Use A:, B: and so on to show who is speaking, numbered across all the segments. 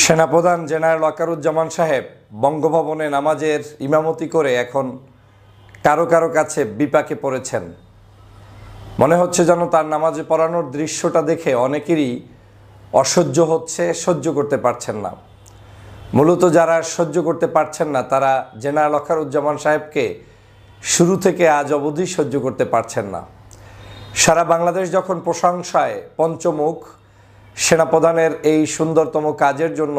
A: সেনাপ্রধান জেনারেল ওয়াকারুজ্জামান সাহেব বঙ্গভবনে নামাজের ইমামতি করে এখন কারো কারো কাছে বিপাকে পড়েছেন। মনে হচ্ছে যেন তার নামাজে পড়ানোর দৃশ্যটা দেখে অনেকেরই অসহ্য হচ্ছে, সহ্য করতে পারছেন না। মূলত যারা সহ্য করতে পারছেন না তারা জেনারেল ওয়াকারুজ্জামান সাহেবকে শুরু থেকে আজ অবধি সহ্য করতে পারছেন না। সারা বাংলাদেশ যখন প্রশংসায় পঞ্চমুখ সেনাপ্রধানের এই সুন্দরতম কাজের জন্য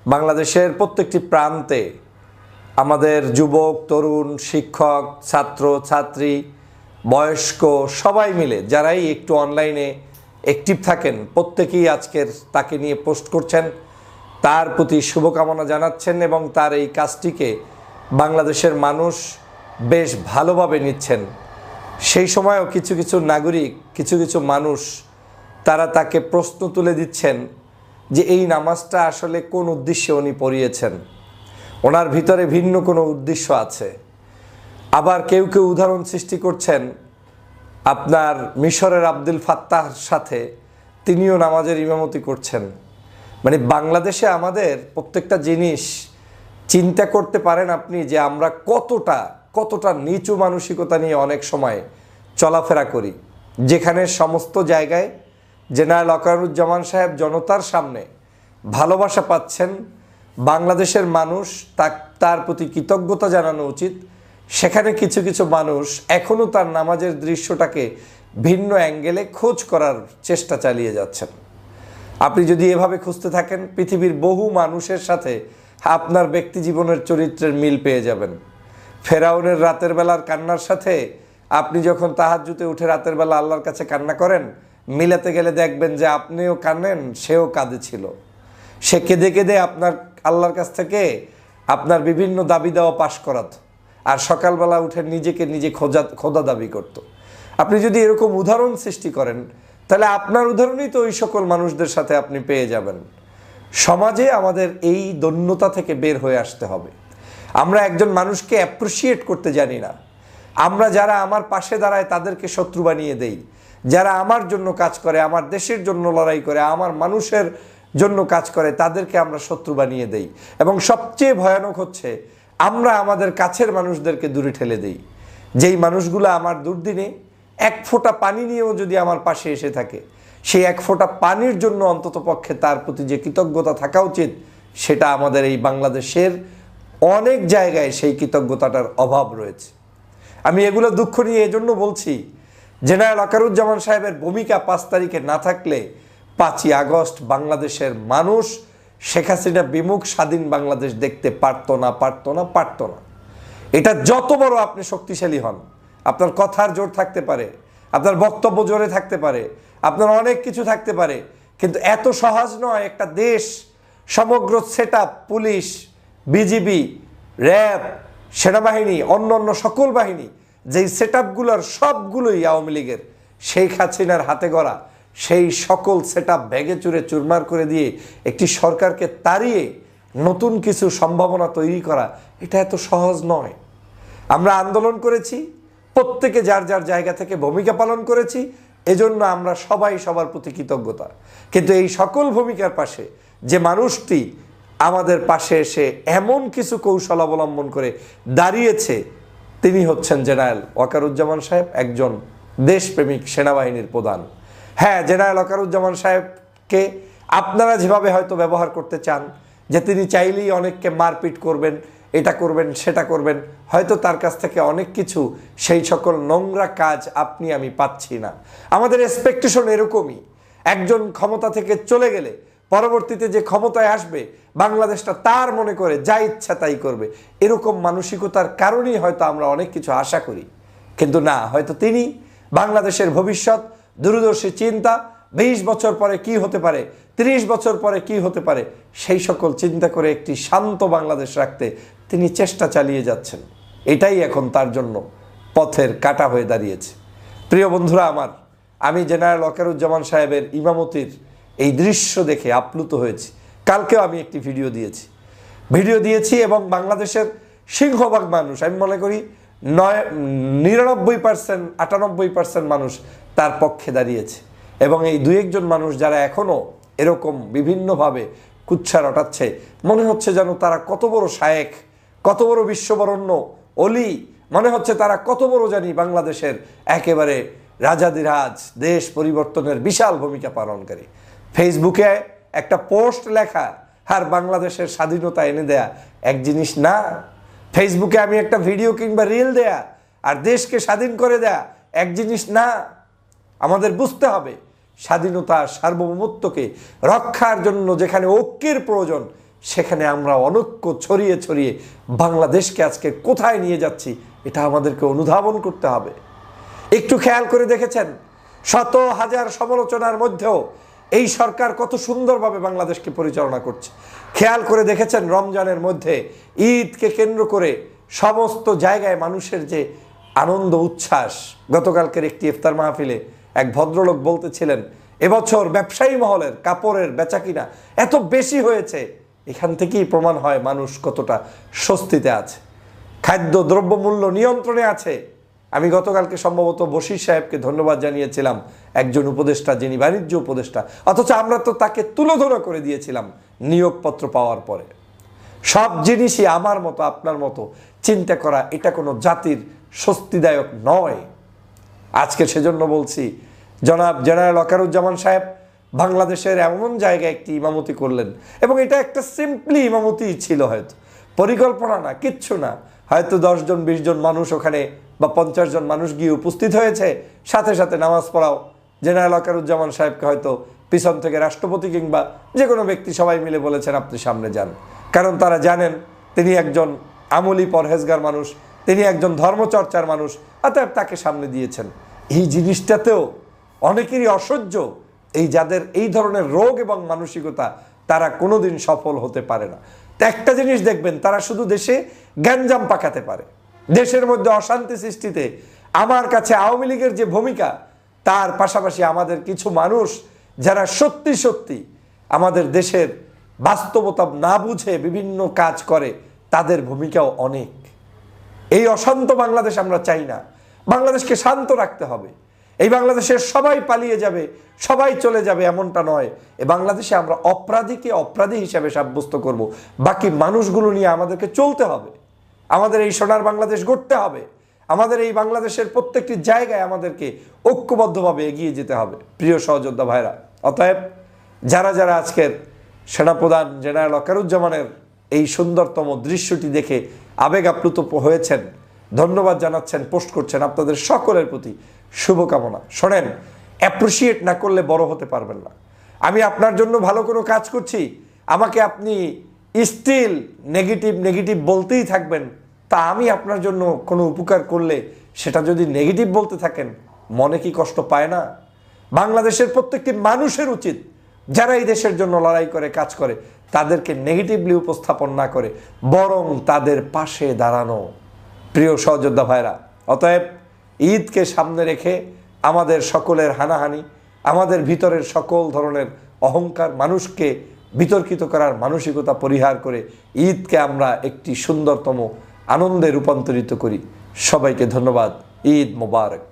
A: বাংলাদেশের প্রত্যেকটি প্রান্তে আমাদের যুবক, তরুণ, শিক্ষক, ছাত্র, ছাত্রী, বয়স্ক সবাই মিলে যারাই একটু অনলাইনে অ্যাক্টিভ থাকেন প্রত্যেকেই আজকের তাকে নিয়ে পোস্ট করছেন, তার প্রতি শুভকামনা জানাচ্ছেন এবং তার এই কাজটিকে বাংলাদেশের মানুষ বেশ ভালোভাবে নিচ্ছেন। সেই সময়ও কিছু কিছু নাগরিক, কিছু কিছু মানুষ তারা তাকে প্রশ্ন তুলে দিচ্ছেন যে এই নামাজটা আসলে কোন উদ্দেশ্যে উনি পড়িয়েছেন, ওনার ভিতরে ভিন্ন কোনো উদ্দেশ্য আছে। আবার কেউ কেউ উদাহরণ সৃষ্টি করছেন আপনার মিশরের আব্দুল ফাত্তাহর সাথে, তিনিও নামাজের ইমামতি করছেন। মানে বাংলাদেশে আমাদের প্রত্যেকটা জিনিস চিন্তা করতে পারেন আপনি যে আমরা কতটা নিচু মানসিকতা নিয়ে অনেক সময় চলাফেরা করি, যেখানে সমস্ত জায়গায় জেনারেল ওয়াকারুজ্জামান সাহেব জনতার সামনে ভালোবাসা পাচ্ছেন। বাংলাদেশের মানুষ তার প্রতি কৃতজ্ঞতা জানানো উচিত। সেখানে কিছু কিছু মানুষ এখনও তার নামাজের দৃশ্যটাকে ভিন্ন অ্যাঙ্গেলে খোঁজ করার চেষ্টা চালিয়ে যাচ্ছেন। আপনি যদি এভাবে খুঁজতে থাকেন পৃথিবীর বহু মানুষের সাথে আপনার ব্যক্তি জীবনের চরিত্রের মিল পেয়ে যাবেন। ফেরাউনের রাতের বেলার কান্নার সাথে আপনি যখন তাহাজ্জুদে উঠে রাতের বেলা আল্লাহর কাছে কান্না করেন, মিলাতে গেলে দেখবেন যে আপনিও কাঁদেন, সেও কাঁদেছিল। সে কেঁদে কেঁদে আপনার আল্লাহর কাছ থেকে আপনার বিভিন্ন দাবি দেওয়া পাশ করাত, আর সকালবেলা উঠে নিজেকে নিজে খোদা দাবি করত। আপনি যদি এরকম উদাহরণ সৃষ্টি করেন তাহলে আপনার উদাহরণই তো ওই সকল মানুষদের সাথে আপনি পেয়ে যাবেন। সমাজে আমাদের এই দৈন্যতা থেকে বের হয়ে আসতে হবে। আমরা একজন মানুষকে অ্যাপ্রিসিয়েট করতে জানি না। আমরা যারা আমার পাশে দাঁড়ায় তাদেরকে শত্রু বানিয়ে দেই, যারা আমার জন্য কাজ করে, আমার দেশের জন্য লড়াই করে, আমার মানুষের জন্য কাজ করে, তাদেরকে আমরা শত্রু বানিয়ে দেই। এবং সবচেয়ে ভয়ানক হচ্ছে আমরা আমাদের কাছের মানুষদেরকে দূরে ঠেলে দেই। যেই মানুষগুলো আমার দুর্দিনে এক ফোঁটা পানি নিয়েও যদি আমার পাশে এসে থাকে, সেই এক ফোঁটা পানির জন্য অন্তত পক্ষে তার প্রতি যে কৃতজ্ঞতা থাকা উচিত, সেটা আমাদের এই বাংলাদেশের অনেক জায়গায় সেই কৃতজ্ঞতাটার অভাব রয়েছে। আমি এগুলো দুঃখ নিয়ে এজন্য বলছি, জেনারেল ওয়াকারুজ্জামান সাহেবের ভূমিকা 5 তারিখে না থাকলে 5ই আগস্ট বাংলাদেশের মানুষ শেখ হাসিনা বিমুখ স্বাধীন বাংলাদেশ দেখতে পারতো না। এটা যত বড় আপনি শক্তিশালী হন, আপনার কথার জোর থাকতে পারে, আপনার বক্তব্য জোরে থাকতে পারে, আপনার অনেক কিছু থাকতে পারে, কিন্তু এত সহজ নয় একটা দেশ সমগ্র সেটআপ, পুলিশ, বিজিবি, র্যাব, সেনাবাহিনী, অন্য সকল বাহিনী, যেই সেটআপগুলোর সবগুলোই আওয়ামী লীগের, শেখ হাসিনার হাতে গড়া, সেই সকল সেটআপ ভেঙে চুরে চুরমার করে দিয়ে একটি সরকারকে তাড়িয়ে নতুন কিছু সম্ভাবনা তৈরি করা, এটা এত সহজ নয়। আমরা আন্দোলন করেছি, প্রত্যেকে যার যার জায়গা থেকে ভূমিকা পালন করেছি, এজন্য আমরা সবাই সবার প্রতি কৃতজ্ঞতা। কিন্তু এই সকল ভূমিকার পাশে যে মানুষটি আমাদের পাশে এসে এমন কিছু কৌশল অবলম্বন করে দাঁড়িয়েছে, তিনি হচ্ছেন জেনারেল ওয়াকারুজ্জামান সাহেব, একজন দেশপ্রেমিক সেনাবাহিনীর প্রধান। হ্যাঁ, জেনারেল ওয়াকারুজ্জামান সাহেবকে আপনারা যেভাবে হয়তো ব্যবহার করতে চান, যে তিনি চাইলেই অনেককে মারপিট করবেন, এটা করবেন, সেটা করবেন, হয়তো তার কাছ থেকে অনেক কিছু সেই সকল নোংরা কাজ আপনি আমি পাচ্ছি না। আমাদের এক্সপেকটেশন এরকমই, একজন ক্ষমতা থেকে চলে গেলে পরবর্তীতে যে ক্ষমতায় আসবে বাংলাদেশটা তার মনে করে যা ইচ্ছা তাই করবে। এরকম মানসিকতার কারণেই হয়তো আমরা অনেক কিছু আশা করি, কিন্তু না, হয়তো তিনি বাংলাদেশের ভবিষ্যৎ, দূরদর্শী চিন্তা, 20 বছর পরে কি হতে পারে, 30 বছর পরে কি হতে পারে, সেই সকল চিন্তা করে একটি শান্ত বাংলাদেশ রাখতে তিনি চেষ্টা চালিয়ে যাচ্ছেন। এটাই এখন তার জন্য পথের কাঁটা হয়ে দাঁড়িয়েছে। প্রিয় বন্ধুরা আমার, আমি জেনারেল ওয়াকারুজ্জামান সাহেবের ইমামতির এই দৃশ্য দেখে আপ্লুত হয়েছি। কালকেও আমি একটি ভিডিও দিয়েছি এবং বাংলাদেশের সিংহভাগ মানুষ, আমি মনে করি 99%, 98% মানুষ তার পক্ষে দাঁড়িয়েছে। এবং এই 2-1 জন মানুষ যারা এখনও এরকম বিভিন্নভাবে কুৎসা রটাচ্ছে, মনে হচ্ছে যেন তারা কত বড় শায়েখ, কত বড় বিশ্ববরণ্য অলি, মনে হচ্ছে তারা কত বড় জানি বাংলাদেশের একেবারে রাজাদিরাজ, দেশ পরিবর্তনের বিশাল ভূমিকা পালনকারী। ফেসবুকে একটা পোস্ট লেখা আর বাংলাদেশের স্বাধীনতা এনে দেয়া এক জিনিস না। ফেসবুকে আমি একটা ভিডিও কিংবা রিল দেয়া আর দেশকে স্বাধীন করে দেয়া এক জিনিস না। আমাদের বুঝতে হবে স্বাধীনতা সার্বভৌমত্বকে রক্ষার জন্য যেখানে ঐক্যের প্রয়োজন, সেখানে আমরা অনৈক্য ছড়িয়ে ছড়িয়ে বাংলাদেশকে আজকে কোথায় নিয়ে যাচ্ছি এটা আমাদেরকে অনুধাবন করতে হবে। একটু খেয়াল করে দেখেছেন শত হাজার সমালোচনার মধ্যেও এই সরকার কত সুন্দরভাবে বাংলাদেশকে পরিচালনা করছে। খেয়াল করে দেখেছেন রমজানের মধ্যে ঈদকে কেন্দ্র করে সমস্ত জায়গায় মানুষের যে আনন্দ উচ্ছ্বাস। গতকালকের একটি ইফতার মাহফিলে এক ভদ্রলোক বলতেছিলেন এবছর ব্যবসায়ী মহলের কাপড়ের বেচাকিনা এত বেশি হয়েছে, এখান থেকেই প্রমাণ হয় মানুষ কতটা স্বস্তিতে আছে, খাদ্য দ্রব্যমূল্য নিয়ন্ত্রণে আছে। আমি গতকালকে সম্ভবত বশির সাহেবকে ধন্যবাদ জানিয়েছিলাম, একজন উপদেষ্টা যিনি বাণিজ্য উপদেষ্টা, অথচ আমরা তো তাকে তুলোধনা করে দিয়েছিলাম নিয়োগপত্র পাওয়ার পরে। সব জিনিসই আমার মতো আপনার মতো চিন্তা করা এটা কোনো জাতির স্বস্তিদায়ক নয়। আজকে সেজন্য বলছি জনাব জেনারেল ওয়াকারুজ্জামান সাহেব বাংলাদেশের এমন জায়গায় একটি ইমামতি করলেন এবং এটা একটা সিম্পলি ইমামতি ছিল, হয়তো পরিকল্পনা না, কিচ্ছু না, হয়তো 10 জন 20 জন মানুষ ওখানে বা 50 জন মানুষ গিয়ে উপস্থিত হয়েছে, সাথে সাথে নামাজ পড়াও। জেনারেল ওয়াকারুজ্জামান সাহেবকে হয়তো পিছন থেকে রাষ্ট্রপতি কিংবা যে কোনো ব্যক্তি সবাই মিলে বলেছেন আপনি সামনে যান, কারণ তারা জানেন তিনি একজন আমলি পরহেজগার মানুষ, তিনি একজন ধর্মচর্চার মানুষ, অতএব তাকে সামনে দিয়েছেন। এই জিনিসটাতেও অনেকেরই অসহ্য, এই যাদের এই ধরনের রোগ এবং মানসিকতা তারা কোনোদিন সফল হতে পারে না। তো একটা জিনিস দেখবেন, তারা শুধু দেশে গ্যাঞ্জাম পাকাতে পারে, দেশের মধ্যে অশান্তি সৃষ্টিতে। আমার কাছে আওয়ামী লীগের যে ভূমিকা, তার পাশাপাশি আমাদের কিছু মানুষ যারা সত্যি সত্যি আমাদের দেশের বাস্তবতা না বুঝে বিভিন্ন কাজ করে, তাদের ভূমিকাও অনেক। এই অশান্ত বাংলাদেশ আমরা চাই না, বাংলাদেশকে শান্ত রাখতে হবে। এই বাংলাদেশের সবাই পালিয়ে যাবে, সবাই চলে যাবে এমনটা নয়। এই বাংলাদেশে আমরা অপরাধীকে অপরাধী হিসাবে সাব্যস্ত করব, বাকি মানুষগুলো নিয়ে আমাদেরকে চলতে হবে। আমাদের এই সোনার বাংলাদেশ গড়তে হবে, আমাদের এই বাংলাদেশের প্রত্যেকটি জায়গায় আমাদেরকে ঐক্যবদ্ধভাবে এগিয়ে যেতে হবে। প্রিয় সহযোদ্ধা ভাইরা, অতএব যারা যারা আজকের সেনাপ্রধান জেনারেল ওয়াকারুজ্জামানের এই সুন্দরতম দৃশ্যটি দেখে আবেগ আপ্লুত হয়েছেন, ধন্যবাদ জানাচ্ছেন, পোস্ট করছেন, আপনাদের সকলের প্রতি শুভকামনা। শোনেন, অ্যাপ্রিসিয়েট না করলে বড় হতে পারবেন না। আমি আপনার জন্য ভালো কোনো কাজ করছি, আমাকে আপনি স্টিল নেগেটিভ নেগেটিভ বলতেই থাকবেন, তা আমি আপনার জন্য কোনো উপকার করলে সেটা যদি নেগেটিভ বলতে থাকেন, মনে কি কষ্ট পায় না? বাংলাদেশের প্রত্যেকটি মানুষের উচিত যারা এই দেশের জন্য লড়াই করে কাজ করে তাদেরকে নেগেটিভলি উপস্থাপন না করে বরং তাদের পাশে দাঁড়ানো। প্রিয় সহযোদ্ধা ভাইরা, অতএব ঈদকে সামনে রেখে আমাদের সকলের হানাহানি, আমাদের ভিতরের সকল ধরনের অহংকার, মানুষকে বিতর্কিত করার মানসিকতা পরিহার করে ঈদকে আমরা একটি সুন্দরতম আনন্দে রূপান্তরিত করি। সবাইকে ধন্যবাদ। ঈদ মোবারক।